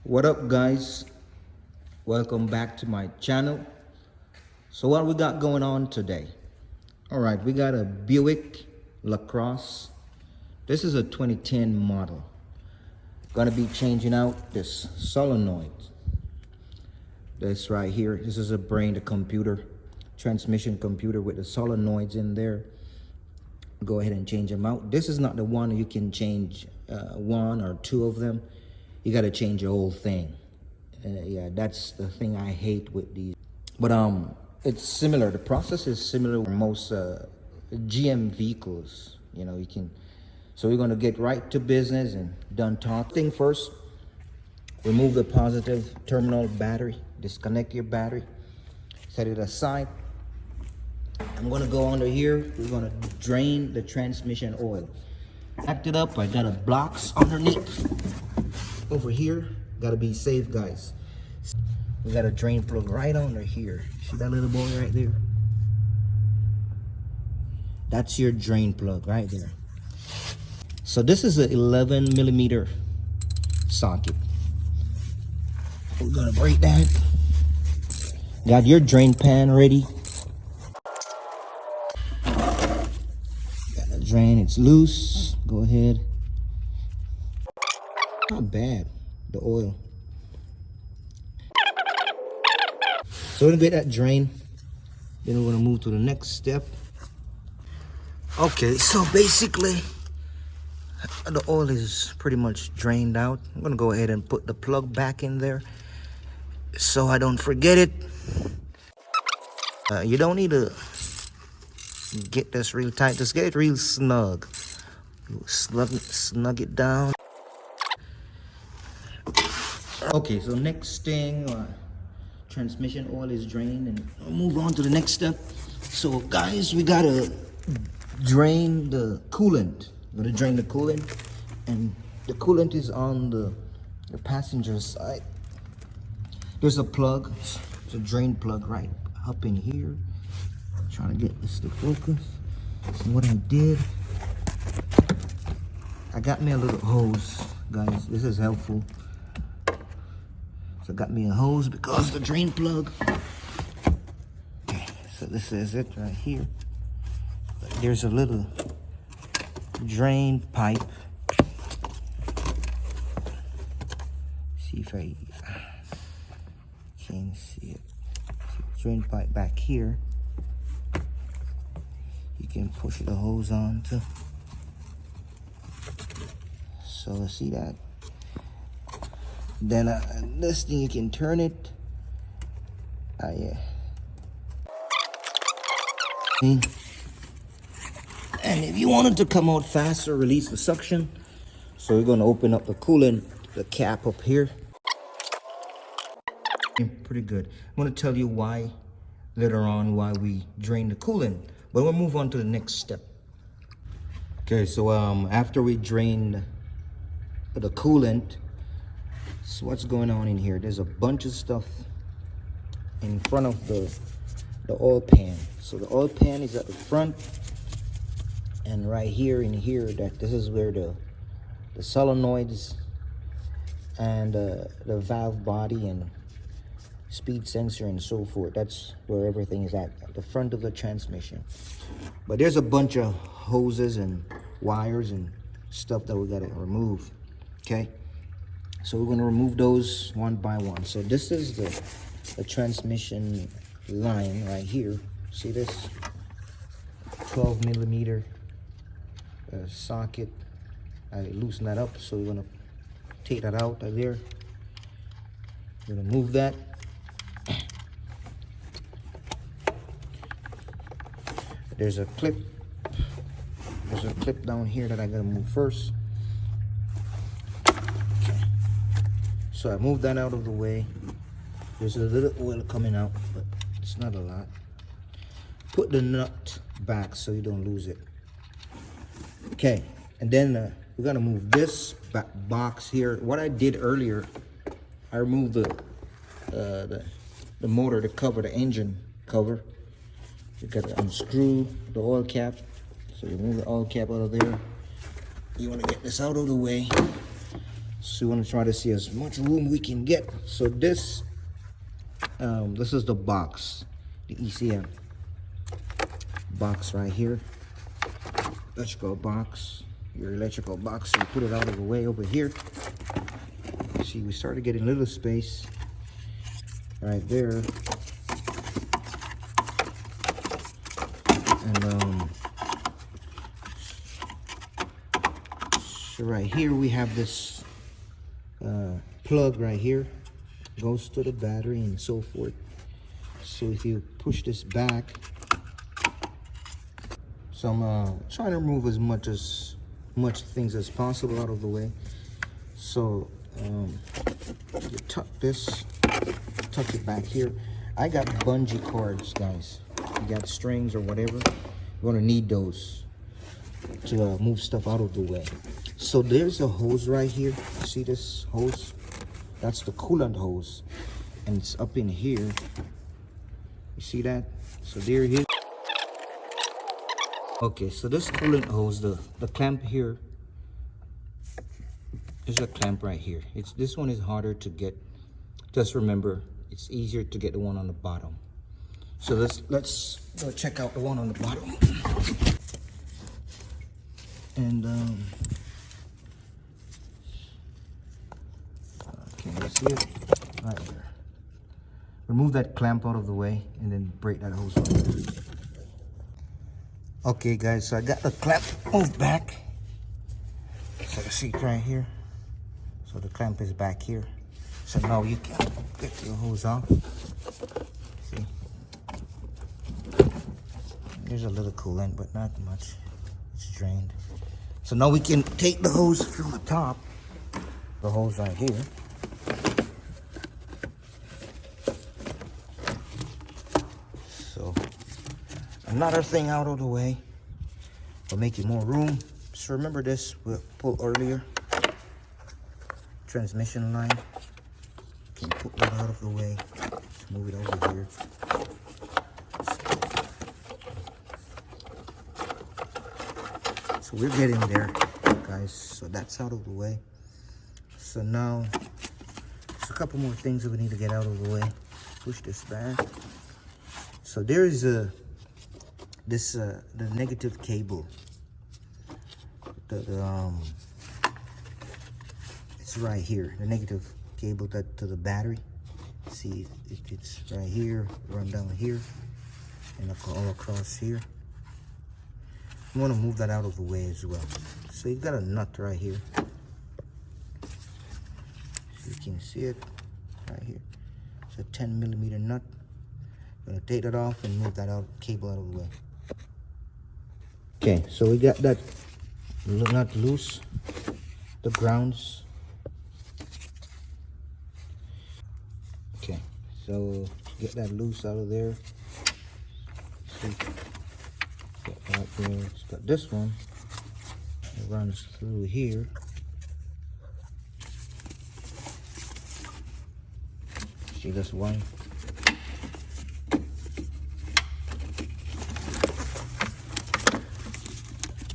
What up, guys? Welcome back to my channel. So what we got going on today? All right, we got a Buick LaCrosse. This is a 2010 model. Gonna be changing out this solenoid. This right here, this is a brain, the computer, transmission computer with the solenoids in there. Go ahead and change them out. This is not the one you can change one or two of them. You got to change the whole thing. Yeah, that's the thing I hate with these. But it's similar. The process is similar with most GM vehicles. You know, you can. So we're gonna get right to business and done talking. First, remove the positive terminal battery. Disconnect your battery. Set it aside. I'm gonna go under here. We're gonna drain the transmission oil. Backed it up. I got a blocks underneath. Over here, gotta be safe, guys. We got a drain plug right under here. See that little boy right there? That's your drain plug right there. So this is an 11mm socket. We're gonna break that. Got your drain pan ready. Got the drain, it's loose. Go ahead. Not bad, the oil. So we're gonna get that drain. Then we're gonna move to the next step. Okay, so basically, the oil is pretty much drained out. I'm gonna go ahead and put the plug back in there so I don't forget it. You don't need to get this real tight. Just get it real snug. Snug it down. Okay, so next thing, transmission oil is drained, and we'll move on to the next step. So guys, we gotta drain the coolant. We're gonna drain the coolant, and the coolant is on the passenger side. There's a plug, it's a drain plug right up in here. I'm trying to get this to focus. So what I did, I got me a little hose, guys. This is helpful. So I got me a hose because the drain plug. Okay, so this is it right here. There's a little drain pipe. See if I can see it. Drain pipe back here. You can push the hose on to. So see that? Then this thing, you can turn it. Yeah. And if you want it to come out faster, release the suction. So we're gonna open up the coolant, the cap up here. Pretty good. I'm gonna tell you why later on why we drain the coolant, but we'll move on to the next step. Okay, so after we drained the coolant, so what's going on in here? There's a bunch of stuff in front of the oil pan. So the oil pan is at the front, and right here in here, this is where the solenoids and the valve body and speed sensor and so forth. That's where everything is at the front of the transmission. But there's a bunch of hoses and wires and stuff that we gotta remove. Okay. So we're going to remove those one by one. So this is the transmission line right here. See this 12mm socket. I loosen that up, so we're going to take that out of there. We're going to move that. There's a clip. There's a clip down here that I got to move first. So I moved that out of the way. There's a little oil coming out, but it's not a lot. Put the nut back so you don't lose it. Okay, and then we're gonna move this back box here. What I did earlier, I removed the motor to cover the engine cover. You gotta unscrew the oil cap. So you remove the oil cap out of there. You wanna get this out of the way. So we want to try to see as much room we can get. So this is the box, the ECM box right here. Electrical box, your electrical box. So you put it out of the way over here. See, we started getting a little space right there. And so right here we have this plug right here, goes to the battery and so forth. So if you push this back, so I'm trying to remove as much things as possible out of the way. So you tuck it back here. I got bungee cords, guys. You got strings or whatever, you're gonna need those to move stuff out of the way. So there's a hose right here. See this hose? That's the coolant hose, and it's up in here. You see that? So there it is. Okay, so this coolant hose, the clamp here, there's a clamp right here. This one is harder to get. Just remember, it's easier to get the one on the bottom. So let's go check out the one on the bottom. And can you see it? Right there. Remove that clamp out of the way and then break that hose right. Okay guys, so I got the clamp moved back. So the seat right here. So the clamp is back here. So now you can get your hose off. See? There's a little coolant, but not much. It's drained. So now we can take the hose from the top. The hose right here. So another thing out of the way will make you more room. So remember this, we'll pull earlier. Transmission line. Can put that out of the way. Let's move it over here. So we're getting there, guys. So that's out of the way. So now, there's a couple more things that we need to get out of the way. Push this back. So there is the negative cable. It's right here. The negative cable to the battery. See, it's right here, run down here, and all across here. You want to move that out of the way as well. So you've got a nut right here. So you can see it right here. It's a 10mm nut. I'm gonna take that off and move that cable out of the way. Okay, so we got that nut loose. The grounds. Okay, so get that loose out of there. See? Right there, it's got this one. It runs through here. See this one?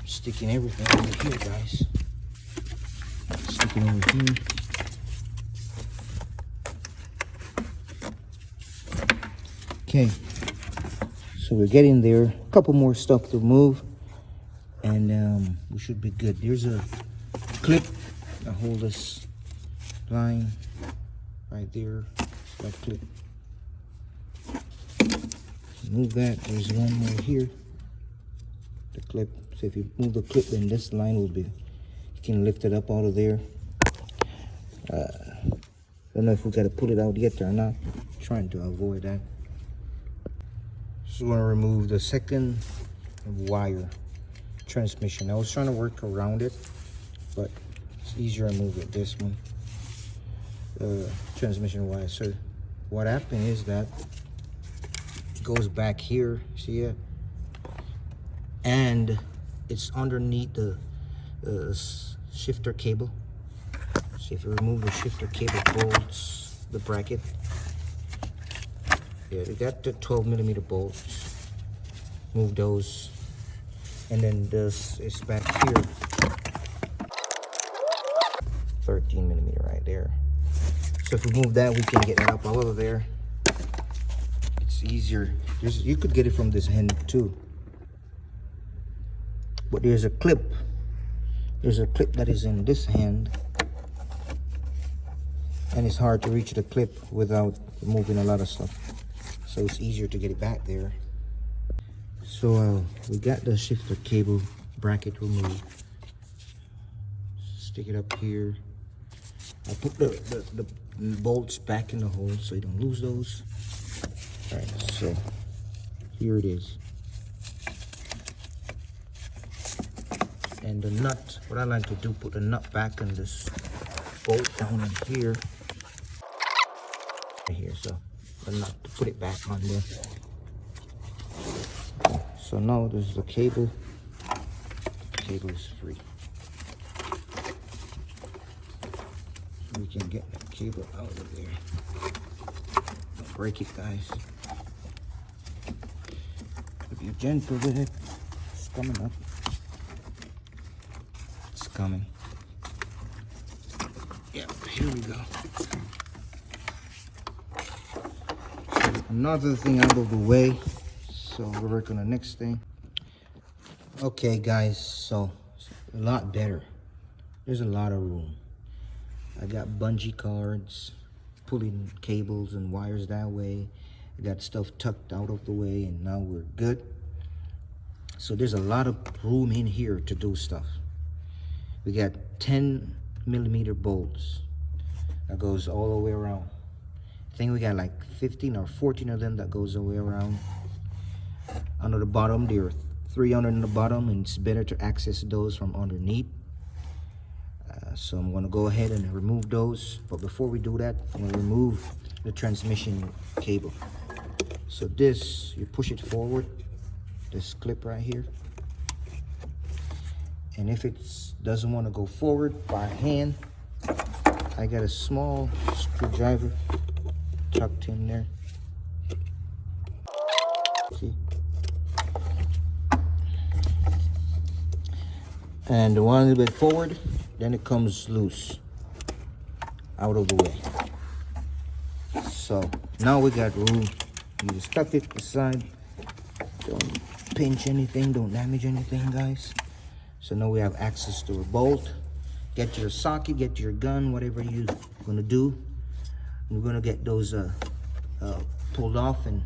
Sticking everything over here, guys. Sticking over here. Okay. So we're getting there. A couple more stuff to move, and we should be good. There's a clip that hold this line right there. That clip. Move that. There's one more here. The clip. So if you move the clip, then this line will be. You can lift it up out of there. I don't know if we got to pull it out yet or not. Trying to avoid that. Just want to remove the second wire transmission. I was trying to work around it, but it's easier to move it this one. Transmission wire. So what happened is that it goes back here, see it? And it's underneath the shifter cable. So if you remove the shifter cable bolts, the bracket, yeah, we got the 12mm bolts. Move those, and then this is back here. 13 millimeter right there. So if we move that, we can get that up out of there. It's easier. You could get it from this end too. But there's a clip. There's a clip that is in this hand. And it's hard to reach the clip without moving a lot of stuff. So it's easier to get it back there. So we got the shifter cable bracket removed. Stick it up here. I put the bolts back in the hole so you don't lose those. All right, so here it is. And the nut, what I like to do, put the nut back in this bolt down in here. Right here, so the nut, to put it back on there. So now this is the cable. The cable is free. We can get that cable out of there. Don't break it, guys. Be gentle with it. It's coming up. It's coming. Yeah, here we go. Another thing out of the way. So we'll work on the next thing. Okay, guys, so it's a lot better. There's a lot of room. I got bungee cords, pulling cables and wires that way. I got stuff tucked out of the way, and now we're good. So there's a lot of room in here to do stuff. We got 10 millimeter bolts that goes all the way around. I think we got like 15 or 14 of them that goes all the way around. Under the bottom, there are 3 under the bottom, and it's better to access those from underneath. So I'm going to go ahead and remove those. But before we do that, I'm going to remove the transmission cable. So this, you push it forward, this clip right here. And if it doesn't want to go forward by hand, I got a small screwdriver tucked in there. See? And the one a little bit forward, then it comes loose out of the way. So now we got room. You just tuck it aside. Don't pinch anything, don't damage anything, guys. So now we have access to a bolt. Get your socket, get your gun, whatever you're gonna do. We're gonna get those pulled off and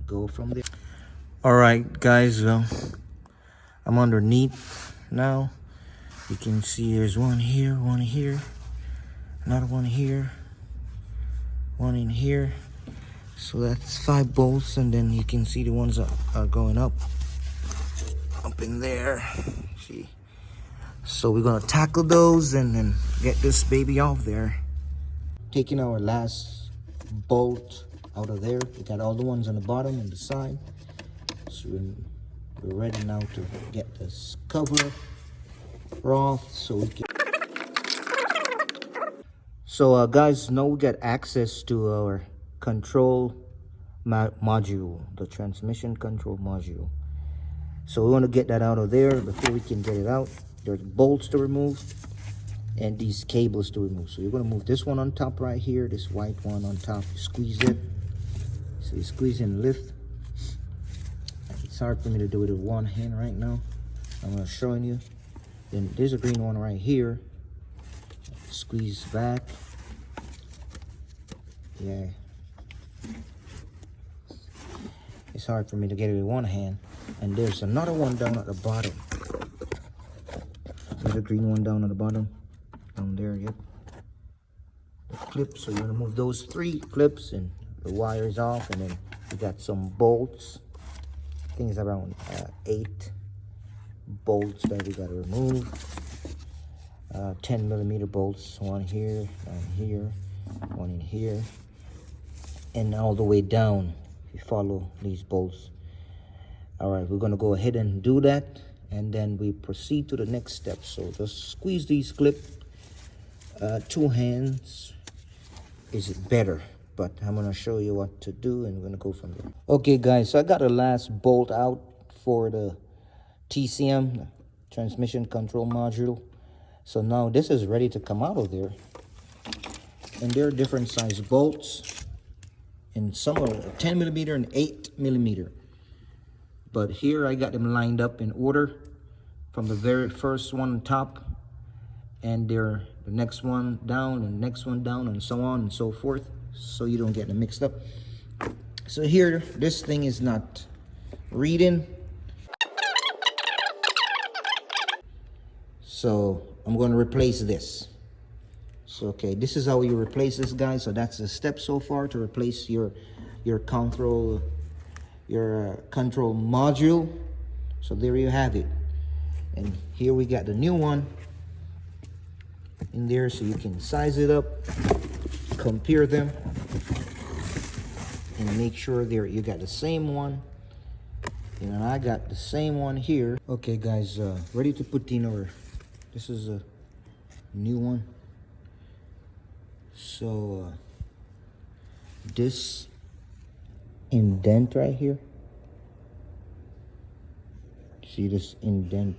go from there. All right, guys, I'm underneath now. You can see there's one here, another one here, one in here. So that's 5 bolts, and then you can see the ones that are going up in there. See? So we're gonna tackle those and then get this baby off there. Taking our last bolt out of there. We got all the ones on the bottom and the side. So we're ready now to get this cover off so we can. So guys, now we got access to our control module, the transmission control module. So we want to get that out of there. Before we can get it out, there's bolts to remove and these cables to remove. So you're going to move this one on top right here, this white one on top. You squeeze it. So you squeeze and lift. It's hard for me to do it with one hand right now. I'm going to show you. Then there's a green one right here. Squeeze back. Yeah. It's hard for me to get it with one hand. And there's another one down at the bottom. There's a green one down at the bottom. Down there, yep. The clips, so you're gonna move those 3 clips and the wires off, and then we got some bolts. I think it's around 8 bolts that we gotta remove. 10 millimeter bolts, one here, one in here, and all the way down. If you follow these bolts. All right, we're gonna go ahead and do that, and then we proceed to the next step. So just squeeze these clips. 2 hands is better, but I'm gonna show you what to do, and we're gonna go from there. Okay, guys, so I got the last bolt out for the TCM, the transmission control module. So now this is ready to come out of there. And there are different size bolts, and some are 10 millimeter and 8 millimeter. But here I got them lined up in order from the very first one on top, and they're the next one down and next one down, and so on and so forth, so you don't get them mixed up. So here, this thing is not reading. So I'm going to replace this. So okay, this is how you replace this, guys. So that's the step so far to replace your control module. So there you have it. And here we got the new one in there, so you can size it up, compare them, and make sure you got the same one. And I got the same one here. Okay, guys, ready to put in our. This is a new one. So this indent right here. See this indent?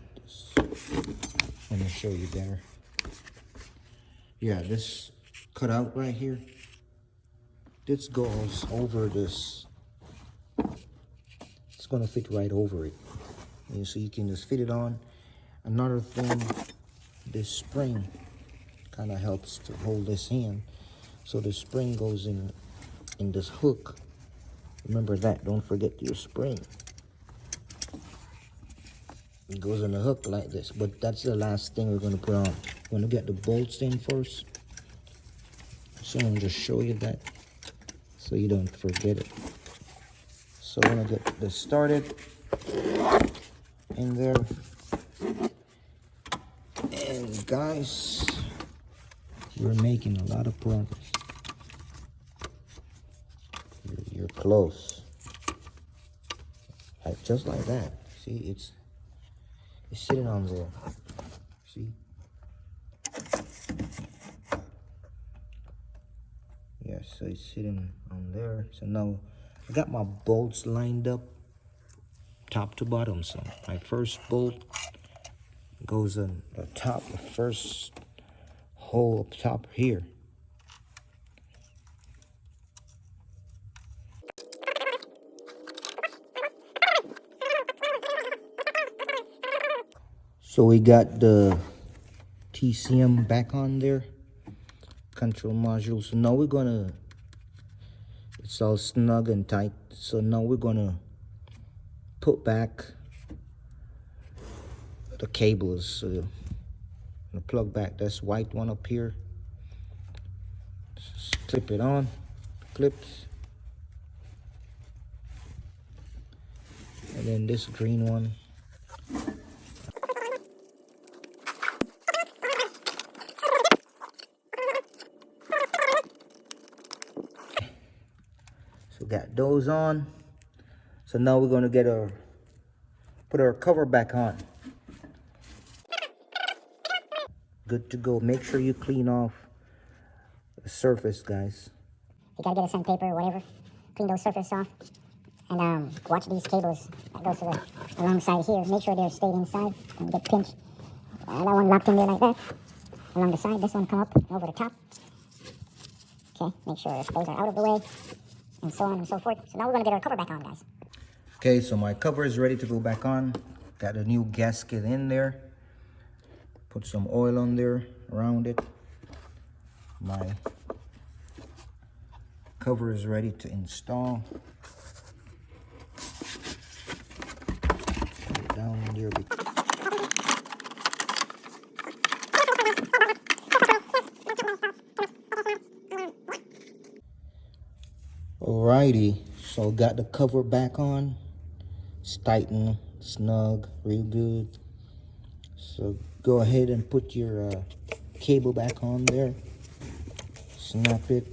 Let me show you better. Yeah, this cut out right here. This goes over this. It's gonna fit right over it. And so you can just fit it on. Another thing, this spring kind of helps to hold this in. So the spring goes in this hook. Remember that, don't forget your spring. It goes in the hook like this, but that's the last thing we're gonna put on. We're gonna get the bolts in first. So I'm gonna just show you that so you don't forget it. So we're gonna get this started in there. And guys, we're making a lot of progress. You're close. Just like that. See, it's sitting on there. See? Yeah, so it's sitting on there. So now I got my bolts lined up top to bottom. So my first bolt goes on the top, the first hole up top here. So we got the TCM back on there, control module. So now we're gonna, it's all snug and tight. So now we're gonna put back the cables. So I'm gonna plug back this white one up here. Just clip it on, clips. And then this green one. So got those on. So now we're gonna put our cover back on. Good to go. Make sure you clean off the surface, guys. You gotta get a sandpaper or whatever. Clean those surfaces off. And watch these cables that go to the alongside here. Make sure they're stayed inside and get pinched. That one locked in there like that. Along the side, this one come up over the top. Okay, make sure those are out of the way. And so on and so forth. So now we're gonna get our cover back on, guys. Okay, so my cover is ready to go back on. Got a new gasket in there. Put some oil on there around it. My cover is ready to install. Put it down in there. Alrighty, so got the cover back on. It's tightened, snug, real good. So go ahead and put your cable back on there. Snap it.